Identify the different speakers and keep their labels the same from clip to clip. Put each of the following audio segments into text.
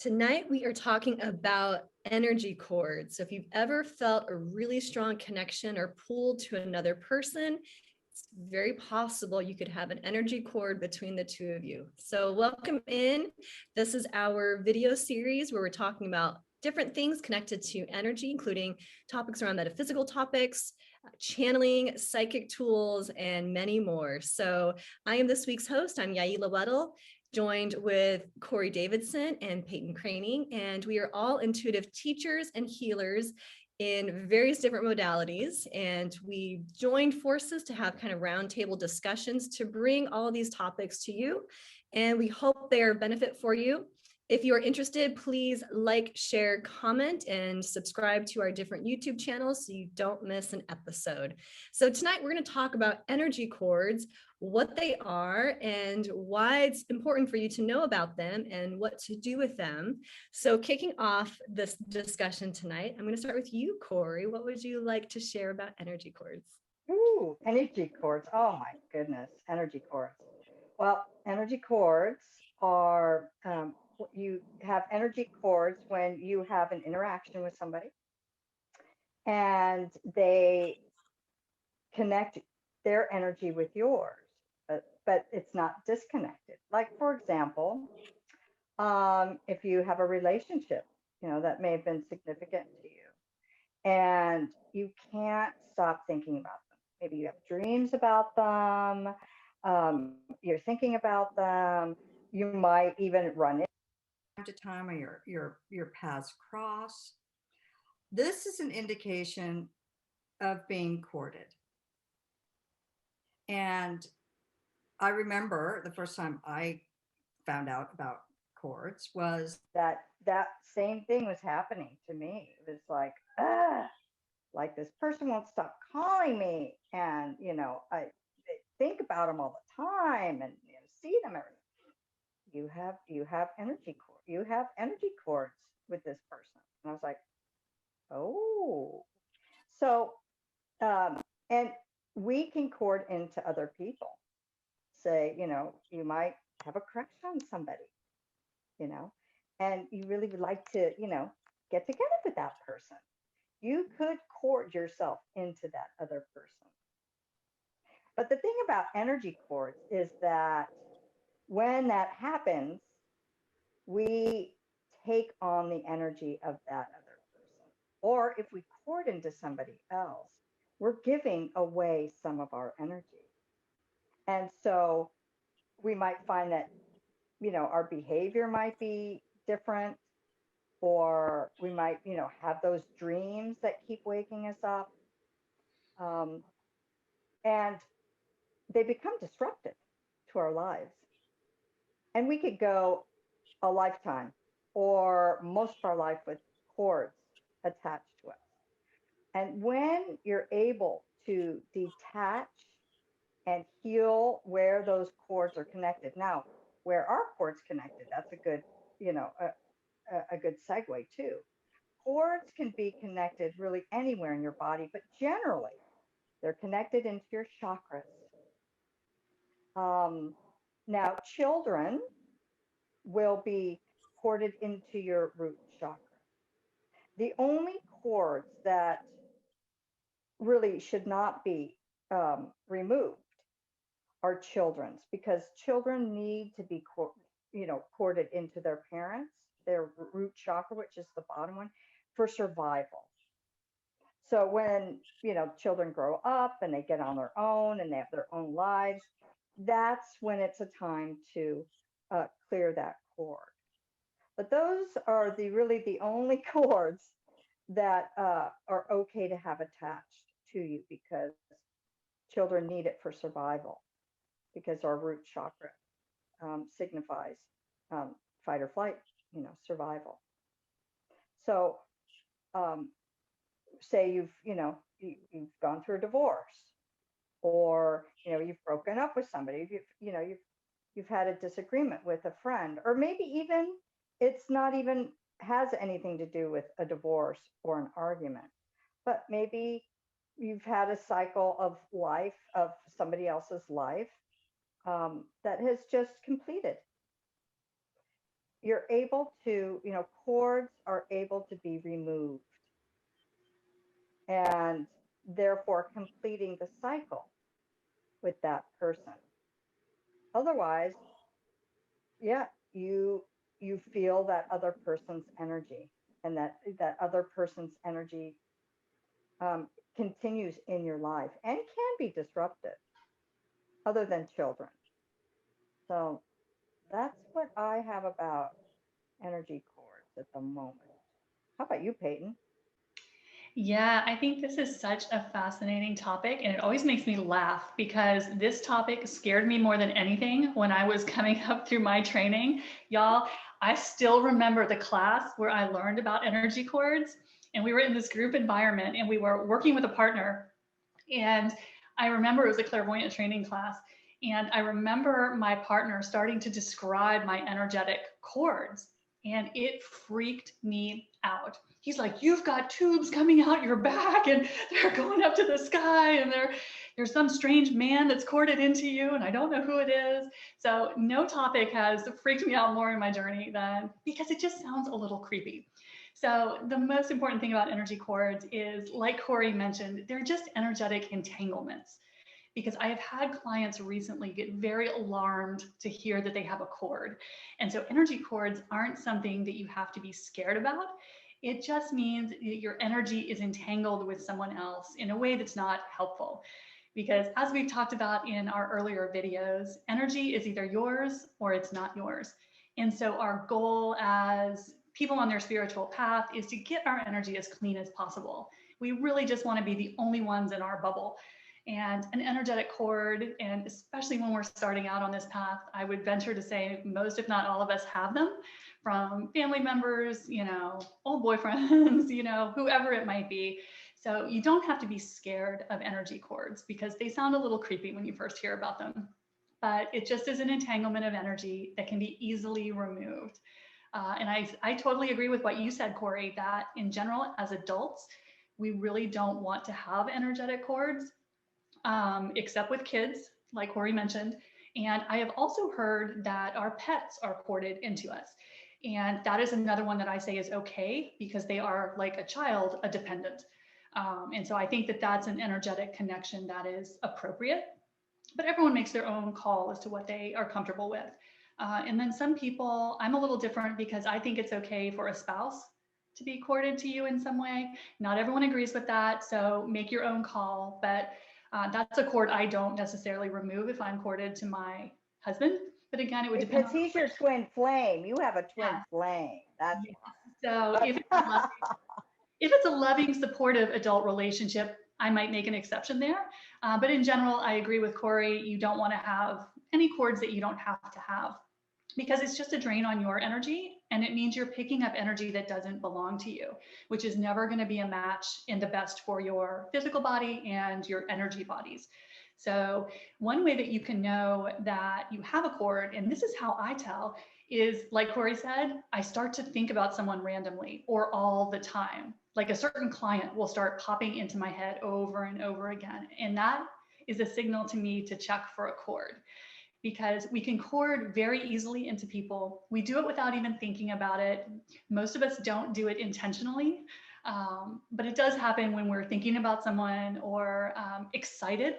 Speaker 1: Tonight, we are talking about energy cords. So if you've ever felt a really strong connection or pull to another person, it's very possible you could have an energy cord between the two of you. So welcome in. This is our video series where we're talking about different things connected to energy, including topics around metaphysical topics, channeling, psychic tools, and many more. So I am this week's host. I'm Yaila Weddle, joined with Corey Davidson and Peyton Craning, and we are all intuitive teachers and healers in various different modalities. And we joined forces to have kind of roundtable discussions to bring all of these topics to you. And we hope they are a benefit for you. If you are interested, please like, share, comment, and subscribe to our different YouTube channels so you don't miss an episode. So tonight we're going to talk about energy cords, what they are, and why it's important for you to know about them and what to do with them. So kicking off this discussion tonight, I'm going to start with you, Corey. What would you like to share about energy cords?
Speaker 2: Ooh, energy cords. Oh my goodness, energy cords. Well, energy cords are, you have energy cords when you have an interaction with somebody and they connect their energy with yours, but it's not disconnected. Like, for example, if you have a relationship, that may have been significant to you and you can't stop thinking about them. Maybe you have dreams about them. You're thinking about them. You might even run into time to time, or your paths cross. This is an indication of being courted. And I remember the first time I found out about chords was that same thing was happening to me. It was like this person won't stop calling me, and I think about them all the time, and see them every. You have energy cords with this person, and I was like, oh, so and we can cord into other people. Say, you might have a crush on somebody, you know, and you really would like to, get together with that person. You could cord yourself into that other person. But the thing about energy cords is that when that happens, we take on the energy of that other person. Or if we cord into somebody else, we're giving away some of our energy. And so we might find that, our behavior might be different, or we might, have those dreams that keep waking us up. Um, and they become disruptive to our lives. And we could go a lifetime or most of our life with cords attached to us. And when you're able to detach and heal where those cords are connected. Now, where are cords connected? That's a good, a good segue too. Cords can be connected really anywhere in your body, but generally they're connected into your chakras. Now, children will be corded into your root chakra. The only cords that really should not be removed are children's, because children need to be corded into their parents, their root chakra, which is the bottom one, for survival. So when children grow up and they get on their own and they have their own lives, that's when it's a time to clear that cord. But those are really the only cords that are okay to have attached to you, because children need it for survival, because our root chakra signifies fight or flight, survival. So say you've gone through a divorce, or you've broken up with somebody, you've had a disagreement with a friend, or maybe even it's not even has anything to do with a divorce or an argument, but maybe you've had a cycle of life, of somebody else's life, that has just completed. you're able to, cords are able to be removed and therefore completing the cycle with that person. Otherwise, yeah, you feel that other person's energy, and that other person's energy continues in your life and can be disrupted, other than children. So that's what I have about energy cords at the moment. How about you, Peyton?
Speaker 3: Yeah, I think this is such a fascinating topic, and it always makes me laugh because this topic scared me more than anything when I was coming up through my training. Y'all, I still remember the class where I learned about energy cords, and we were in this group environment and we were working with a partner. And I remember it was a clairvoyant training class. And I remember my partner starting to describe my energetic cords, and it freaked me out. He's like, "You've got tubes coming out your back and they're going up to the sky, and there's some strange man that's corded into you, and I don't know who it is." So no topic has freaked me out more in my journey than, because it just sounds a little creepy. So the most important thing about energy cords is, like Corey mentioned, they're just energetic entanglements. Because I have had clients recently get very alarmed to hear that they have a cord. And so energy cords aren't something that you have to be scared about. It just means that your energy is entangled with someone else in a way that's not helpful. Because as we've talked about in our earlier videos, energy is either yours or it's not yours. And so our goal as people on their spiritual path is to get our energy as clean as possible. We really just want to be the only ones in our bubble. And an energetic cord, and especially when we're starting out on this path, I would venture to say most, if not all of us, have them from family members, old boyfriends, whoever it might be. So you don't have to be scared of energy cords because they sound a little creepy when you first hear about them. But it just is an entanglement of energy that can be easily removed. And I totally agree with what you said, Corey, that in general, as adults, we really don't want to have energetic cords, except with kids, like Corey mentioned. And I have also heard that our pets are corded into us. And that is another one that I say is okay because they are, like a child, a dependent. And so I think that that's an energetic connection that is appropriate, but everyone makes their own call as to what they are comfortable with. And then some people, I'm a little different because I think it's okay for a spouse to be corded to you in some way. Not everyone agrees with that, so make your own call. But that's a cord I don't necessarily remove if I'm corded to my husband. But again, it would depend
Speaker 2: Because
Speaker 3: on the
Speaker 2: he's your twin flame. You have a twin
Speaker 3: yeah.
Speaker 2: flame. That's
Speaker 3: Yeah. So
Speaker 2: why.
Speaker 3: if it's a loving, supportive adult relationship, I might make an exception there. But in general, I agree with Corey. You don't want to have any cords that you don't have to have because it's just a drain on your energy, and it means you're picking up energy that doesn't belong to you, which is never going to be a match in the best for your physical body and your energy bodies. So one way that you can know that you have a cord, and this is how I tell, is like Corey said, I start to think about someone randomly or all the time. Like a certain client will start popping into my head over and over again. And that is a signal to me to check for a cord, because we can cord very easily into people. We do it without even thinking about it. Most of us don't do it intentionally, but it does happen when we're thinking about someone or excited.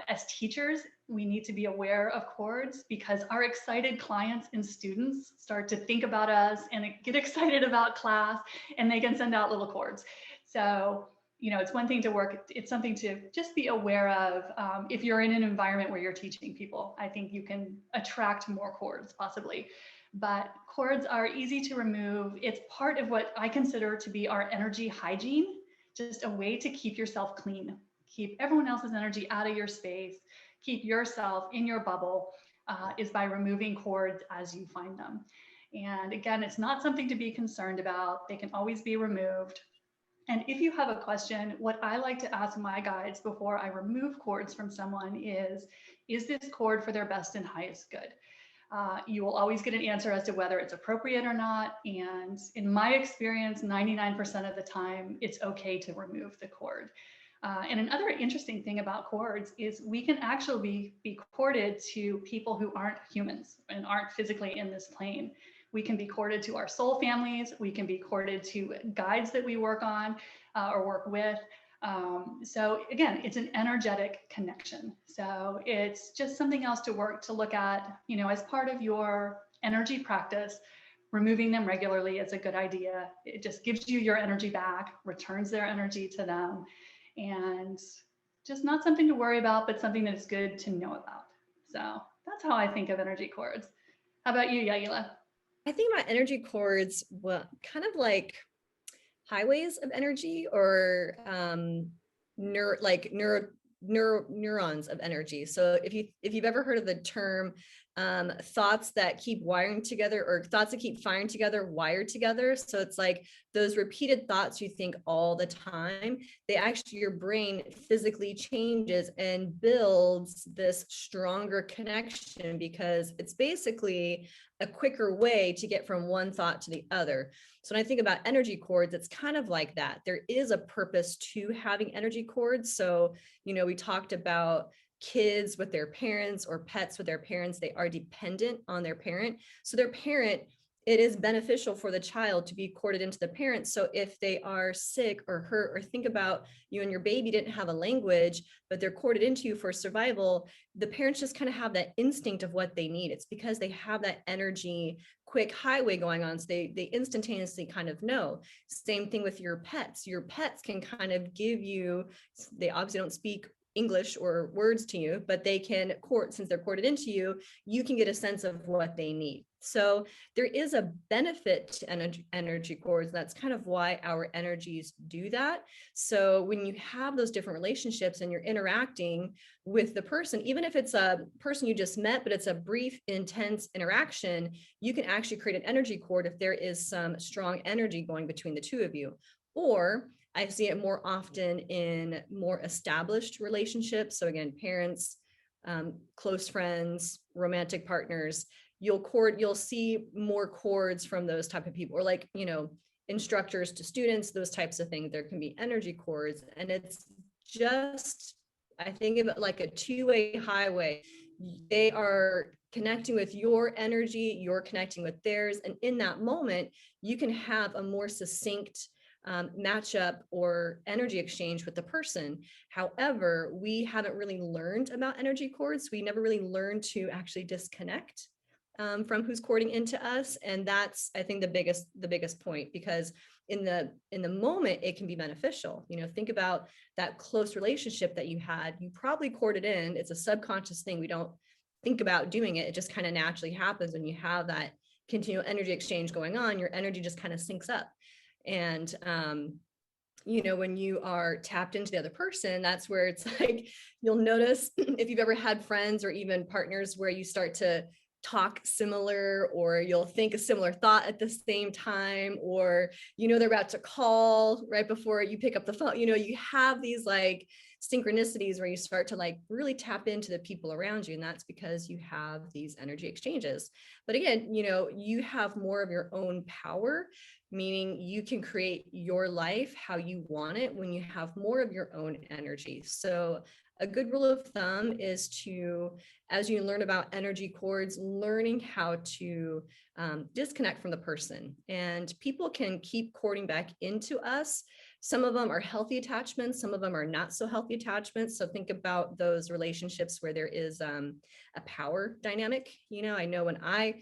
Speaker 3: As teachers, we need to be aware of cords because our excited clients and students start to think about us and get excited about class, and they can send out little cords. So it's one thing to work, it's something to just be aware of. If you're in an environment where you're teaching people, I think you can attract more cords possibly. But cords are easy to remove. It's part of what I consider to be our energy hygiene, just a way to keep yourself clean, keep everyone else's energy out of your space, keep yourself in your bubble, is by removing cords as you find them. And again, it's not something to be concerned about. They can always be removed. And if you have a question, what I like to ask my guides before I remove cords from someone is this cord for their best and highest good? You will always get an answer as to whether it's appropriate or not. And in my experience, 99% of the time, it's okay to remove the cord. And another interesting thing about cords is we can actually be corded to people who aren't humans and aren't physically in this plane. We can be corded to our soul families. We can be corded to guides that we work on or work with. So again, it's an energetic connection. So it's just something else to work to look at, you know, as part of your energy practice. Removing them regularly is a good idea. It just gives you your energy back, returns their energy to them, and just not something to worry about, but something that is good to know about. So that's how I think of energy cords. How about you, Yaila?
Speaker 1: I think about energy cords, well, kind of like highways of energy, or neurons of energy. So if you've ever heard of the term thoughts that keep wiring together, or thoughts that keep firing together, wired together. So it's like those repeated thoughts you think all the time, they actually, your brain physically changes and builds this stronger connection, because it's basically a quicker way to get from one thought to the other. So when I think about energy cords, it's kind of like that. There is a purpose to having energy cords. So, you know, we talked about kids with their parents, or pets with their parents. They are dependent on their parent. So their parent, it is beneficial for the child to be corded into the parent. So if they are sick or hurt, or think about you and your baby didn't have a language, but they're corded into you for survival, the parents just kind of have that instinct of what they need. It's because they have that energy quick highway going on. So they instantaneously kind of know. Same thing with your pets. Your pets can kind of give you, they obviously don't speak English or words to you, but they can since they're corded into you, you can get a sense of what they need. So there is a benefit to energy cords. That's kind of why our energies do that. So when you have those different relationships and you're interacting with the person, even if it's a person you just met, but it's a brief, intense interaction, you can actually create an energy cord if there is some strong energy going between the two of you. Or I see it more often in more established relationships. So again, parents, close friends, romantic partners, you'll see more cords from those type of people, or like, you know, instructors to students, those types of things. There can be energy cords, and it's just, I think of it like a two-way highway. They are connecting with your energy, you're connecting with theirs. And in that moment, you can have a more succinct matchup or energy exchange with the person. However, we haven't really learned about energy cords. We never really learned to actually disconnect from who's cording into us. And that's, I think, the biggest point, because in the moment, it can be beneficial. You know, think about that close relationship that you had. You probably corded in. It's a subconscious thing. We don't think about doing it. It just kind of naturally happens when you have that continual energy exchange going on. Your energy just kind of syncs up. And you know, when you are tapped into the other person, that's where it's like, you'll notice if you've ever had friends or even partners where you start to talk similar, or you'll think a similar thought at the same time, or, you know, they're about to call right before you pick up the phone. You know, you have these like synchronicities where you start to like really tap into the people around you. And that's because you have these energy exchanges. But again, you know, you have more of your own power, meaning you can create your life how you want it when you have more of your own energy. So a good rule of thumb is to, as you learn about energy cords, learning how to disconnect from the person. And people can keep cording back into us. Some of them are healthy attachments, some of them are not so healthy attachments. So think about those relationships where there is a power dynamic. You know, I know when I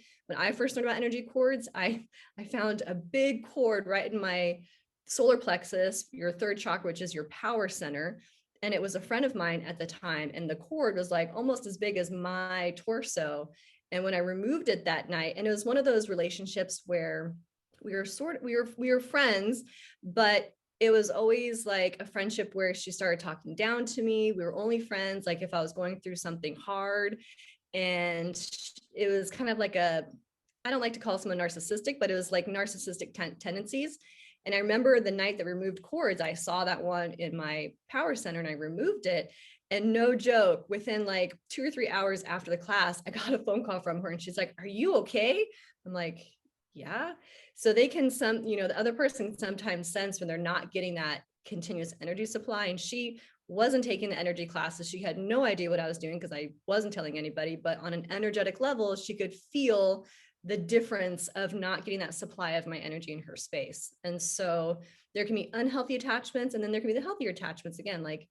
Speaker 1: first learned about energy cords, I found a big cord right in my solar plexus, your third chakra, which is your power center. And it was a friend of mine at the time, and the cord was like almost as big as my torso. And when I removed it that night, and it was one of those relationships where we were friends, but it was always like a friendship where she started talking down to me. We were only friends like if I was going through something hard. And it was kind of like I don't like to call someone narcissistic, but it was like narcissistic tendencies. And I remember the night that we removed cords, I saw that one in my power center and I removed it. And no joke, within like 2 or 3 hours after the class, I got a phone call from her and she's like, "Are you okay?" I'm like, "Yeah." So they can the other person can sometimes sense when they're not getting that continuous energy supply. And she wasn't taking the energy classes. She had no idea what I was doing because I wasn't telling anybody, but on an energetic level, she could feel the difference of not getting that supply of my energy in her space. And so there can be unhealthy attachments, and then there can be the healthier attachments, again, like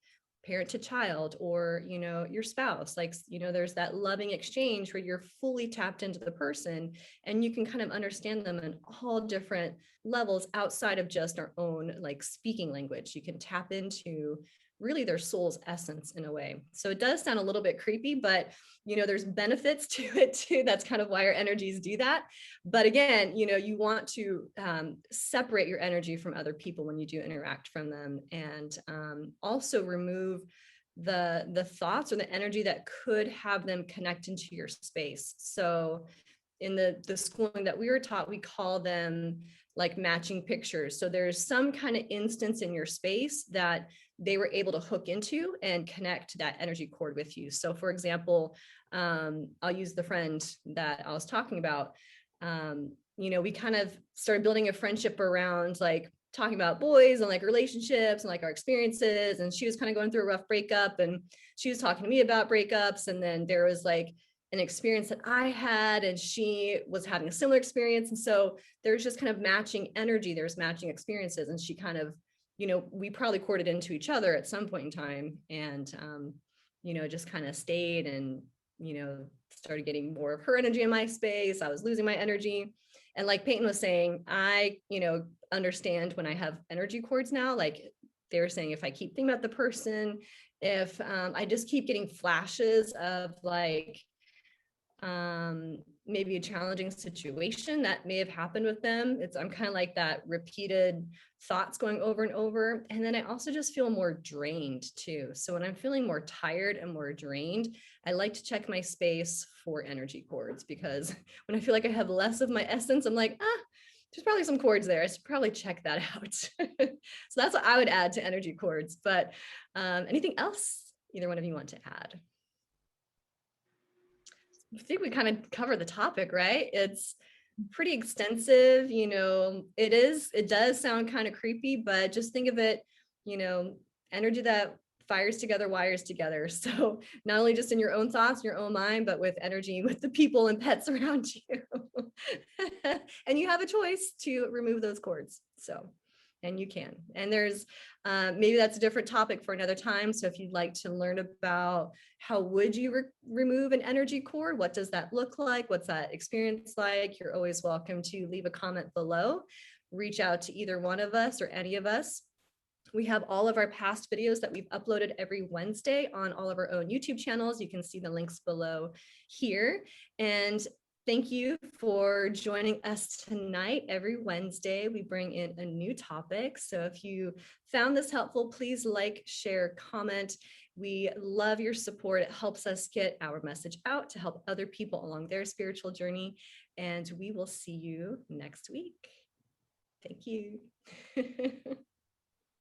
Speaker 1: parent to child, or, you know, your spouse, like, you know, there's that loving exchange where you're fully tapped into the person and you can kind of understand them in all different levels outside of just our own like speaking language. You can tap into really their soul's essence in a way. So it does sound a little bit creepy, but you know, there's benefits to it too. That's kind of why our energies do that. But again, you know, you want to separate your energy from other people when you do interact from them, and also remove the thoughts or the energy that could have them connect into your space. So in the schooling that we were taught, we call them like matching pictures. So there's some kind of instance in your space that they were able to hook into and connect that energy cord with you. So for example, I'll use the friend that I was talking about. You know, we kind of started building a friendship around like talking about boys and like relationships and like our experiences. And she was kind of going through a rough breakup, and she was talking to me about breakups. And then there was like an experience that I had, and she was having a similar experience. And so there's just kind of matching energy, there's matching experiences. And she kind of, you know, we probably corded into each other at some point in time, and, you know, just kind of stayed and, you know, started getting more of her energy in my space. I was losing my energy. And like Peyton was saying, I, you know, understand when I have energy cords now, like they were saying, if I keep thinking about the person, if I just keep getting flashes of like, maybe a challenging situation that may have happened with them. I'm kind of like that repeated thoughts going over and over. And then I also just feel more drained too. So when I'm feeling more tired and more drained, I like to check my space for energy cords, because when I feel like I have less of my essence, I'm like, there's probably some cords there. I should probably check that out. So that's what I would add to energy cords. But anything else either one of you want to add? I think we kind of cover the topic, right? It's pretty extensive, you know, it does sound kind of creepy, but just think of it, you know, energy that fires together, wires together. So not only just in your own thoughts, your own mind, but with energy, with the people and pets around you. And you have a choice to remove those cords. So, and you can. And there's maybe that's a different topic for another time. So if you'd like to learn about how would you remove an energy cord, what does that look like, what's that experience like, you're always welcome to leave a comment below. Reach out to either one of us or any of us. We have all of our past videos that we've uploaded every Wednesday on all of our own YouTube channels. You can see the links below here. And thank you for joining us tonight. Every Wednesday, we bring in a new topic. So if you found this helpful, please like, share, comment. We love your support. It helps us get our message out to help other people along their spiritual journey. And we will see you next week. Thank you.